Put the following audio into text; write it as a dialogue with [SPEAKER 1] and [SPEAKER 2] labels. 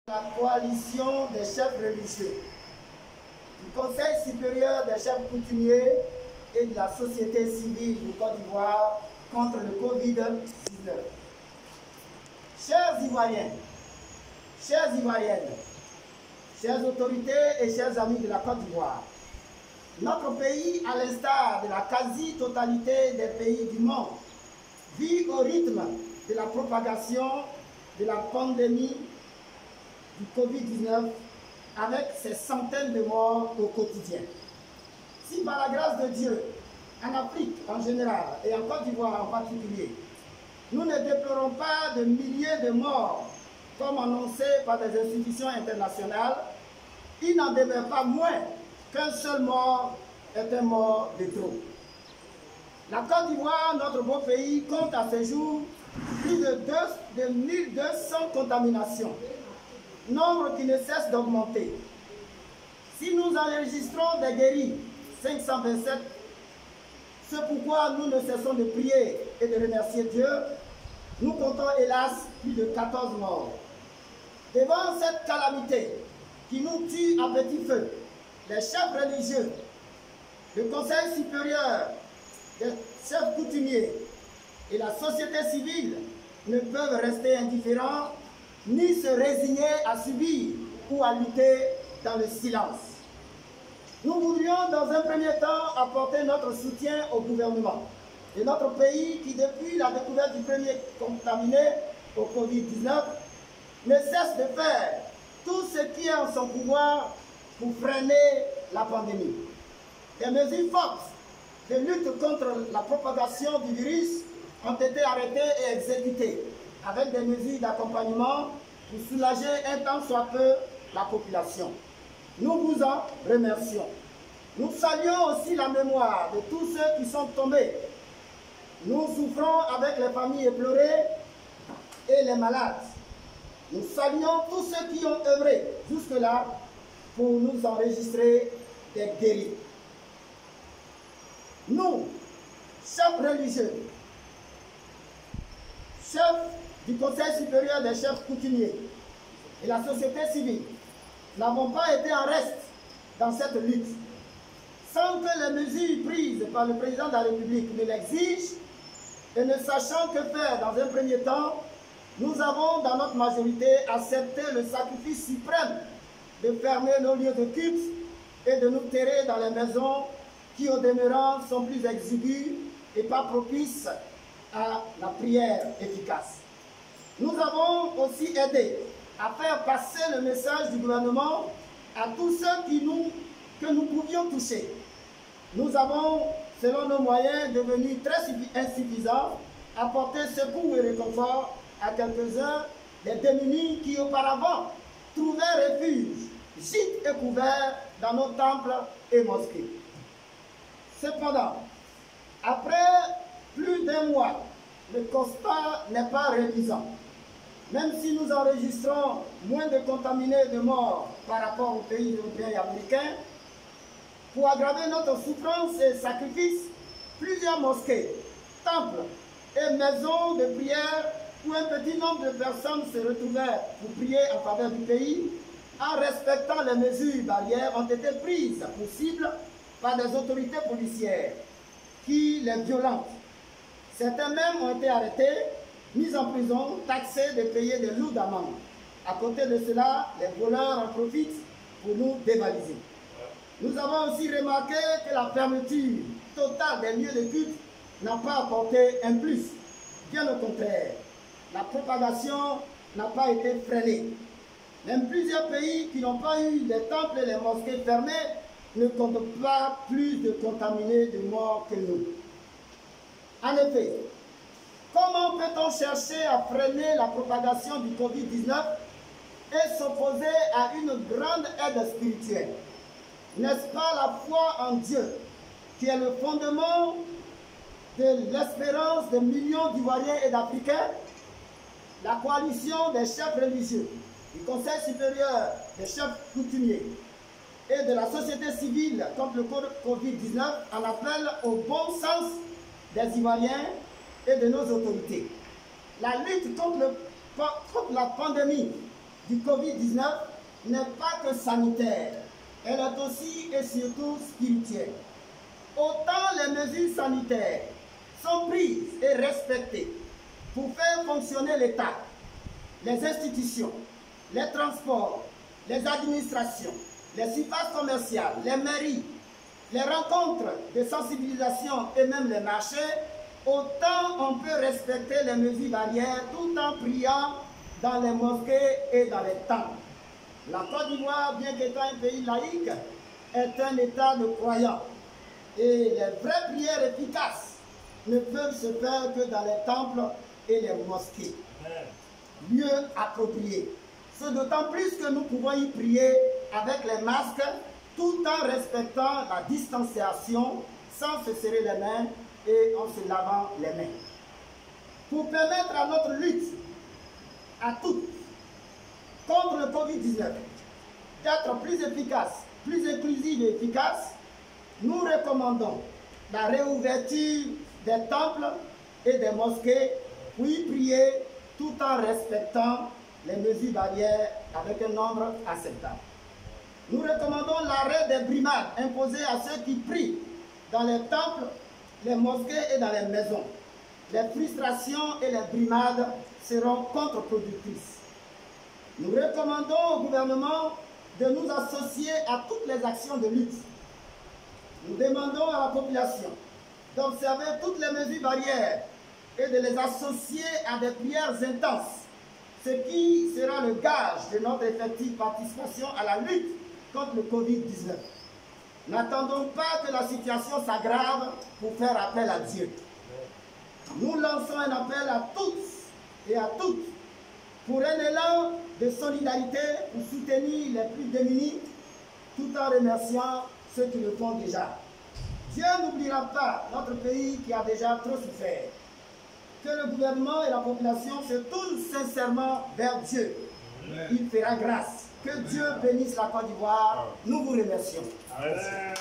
[SPEAKER 1] La coalition des chefs religieux, du Conseil supérieur des chefs coutumiers et de la société civile du Côte d'Ivoire contre le Covid-19. Chers Ivoiriens, chères Ivoiriennes, chères autorités et chers amis de la Côte d'Ivoire, notre pays, à l'instar de la quasi-totalité des pays du monde, vit au rythme de la propagation de la pandémie du Covid-19 avec ses centaines de morts au quotidien. Si par la grâce de Dieu, en Afrique en général et en Côte d'Ivoire en particulier, nous ne déplorons pas de milliers de morts comme annoncé par des institutions internationales, il n'en demeure pas moins qu'un seul mort est un mort de trop. La Côte d'Ivoire, notre beau pays, compte à ce jour plus de 1200 contaminations, nombre qui ne cesse d'augmenter. Si nous enregistrons des guéris, 527, c'est pourquoi nous ne cessons de prier et de remercier Dieu. Nous comptons hélas plus de 14 morts. Devant cette calamité qui nous tue à petit feu, les chefs religieux, le Conseil supérieur des chefs coutumiers et la société civile ne peuvent rester indifférents ni se résigner à subir ou à lutter dans le silence. Nous voudrions dans un premier temps apporter notre soutien au gouvernement de notre pays qui, depuis la découverte du premier contaminé au Covid-19, ne cesse de faire tout ce qui est en son pouvoir pour freiner la pandémie. Des mesures fortes de lutte contre la propagation du virus ont été arrêtées et exécutées, avec des mesures d'accompagnement pour soulager un tant soit peu la population. Nous vous en remercions. Nous saluons aussi la mémoire de tous ceux qui sont tombés. Nous souffrons avec les familles éplorées et les malades. Nous saluons tous ceux qui ont œuvré jusque-là pour nous enregistrer des guéris. Nous, chefs religieux, chefs du Conseil supérieur des chefs coutumiers et la société civile, n'avons pas été en reste dans cette lutte. Sans que les mesures prises par le président de la République ne l'exigent et ne sachant que faire dans un premier temps, nous avons dans notre majorité accepté le sacrifice suprême de fermer nos lieux de culte et de nous terrer dans les maisons qui au demeurant sont plus exiguës et pas propices à la prière efficace. Nous avons aussi aidé à faire passer le message du gouvernement à tous ceux que nous pouvions toucher. Nous avons, selon nos moyens devenus très insuffisants, apporté secours et réconfort à quelques-uns des démunis qui auparavant trouvaient refuge, gîte et couvert dans nos temples et mosquées. Cependant, après plus d'un mois, le constat n'est pas reluisant. Même si nous enregistrons moins de contaminés et de morts par rapport aux pays européens et américains, pour aggraver notre souffrance et sacrifice, plusieurs mosquées, temples et maisons de prière où un petit nombre de personnes se retrouvaient pour prier en faveur du pays, en respectant les mesures barrières, ont été prises pour cible par des autorités policières qui les violentent. Certains même ont été arrêtés, mis en prison, taxés de payer de lourdes amendes. À côté de cela, les voleurs en profitent pour nous dévaliser. Nous avons aussi remarqué que la fermeture totale des lieux de culte n'a pas apporté un plus. Bien au contraire, la propagation n'a pas été freinée. Même plusieurs pays qui n'ont pas eu les temples et les mosquées fermés ne comptent pas plus de contaminés, de morts que nous. En effet, comment peut-on chercher à freiner la propagation du Covid-19 et s'opposer à une grande aide spirituelle? N'est-ce pas la foi en Dieu qui est le fondement de l'espérance de millions d'Ivoiriens et d'Africains? La coalition des chefs religieux, du Conseil supérieur des chefs coutumiers et de la société civile contre le Covid-19 en appelle au bon sens des Ivoiriens et de nos autorités. La lutte contre la pandémie du Covid-19 n'est pas que sanitaire, elle est aussi et surtout spirituelle. Autant les mesures sanitaires sont prises et respectées pour faire fonctionner l'État, les institutions, les transports, les administrations, les surfaces commerciales, les mairies, les rencontres de sensibilisation et même les marchés, autant on peut respecter les mesures barrières tout en priant dans les mosquées et dans les temples. La Côte d'Ivoire, bien qu'étant un pays laïque, est un État de croyants. Et les vraies prières efficaces ne peuvent se faire que dans les temples et les mosquées. Lieu approprié. C'est d'autant plus que nous pouvons y prier avec les masques tout en respectant la distanciation sans se serrer les mains et en se lavant les mains. Pour permettre à notre lutte, à toutes, contre le Covid-19, d'être plus efficace, plus inclusive et efficace, nous recommandons la réouverture des temples et des mosquées pour y prier tout en respectant les mesures barrières avec un nombre acceptable. Nous recommandons l'arrêt des brimades imposées à ceux qui prient dans les temples, les mosquées et dans les maisons. Les frustrations et les brimades seront contre-productrices. Nous recommandons au gouvernement de nous associer à toutes les actions de lutte. Nous demandons à la population d'observer toutes les mesures barrières et de les associer à des prières intenses, ce qui sera le gage de notre effective participation à la lutte contre le Covid-19. N'attendons pas que la situation s'aggrave pour faire appel à Dieu. Nous lançons un appel à tous et à toutes pour un élan de solidarité pour soutenir les plus démunis tout en remerciant ceux qui le font déjà. Dieu n'oubliera pas notre pays qui a déjà trop souffert. Que le gouvernement et la population se tournent sincèrement vers Dieu. Il fera grâce. Que Dieu bénisse la Côte d'Ivoire. Nous vous remercions.
[SPEAKER 2] Amen.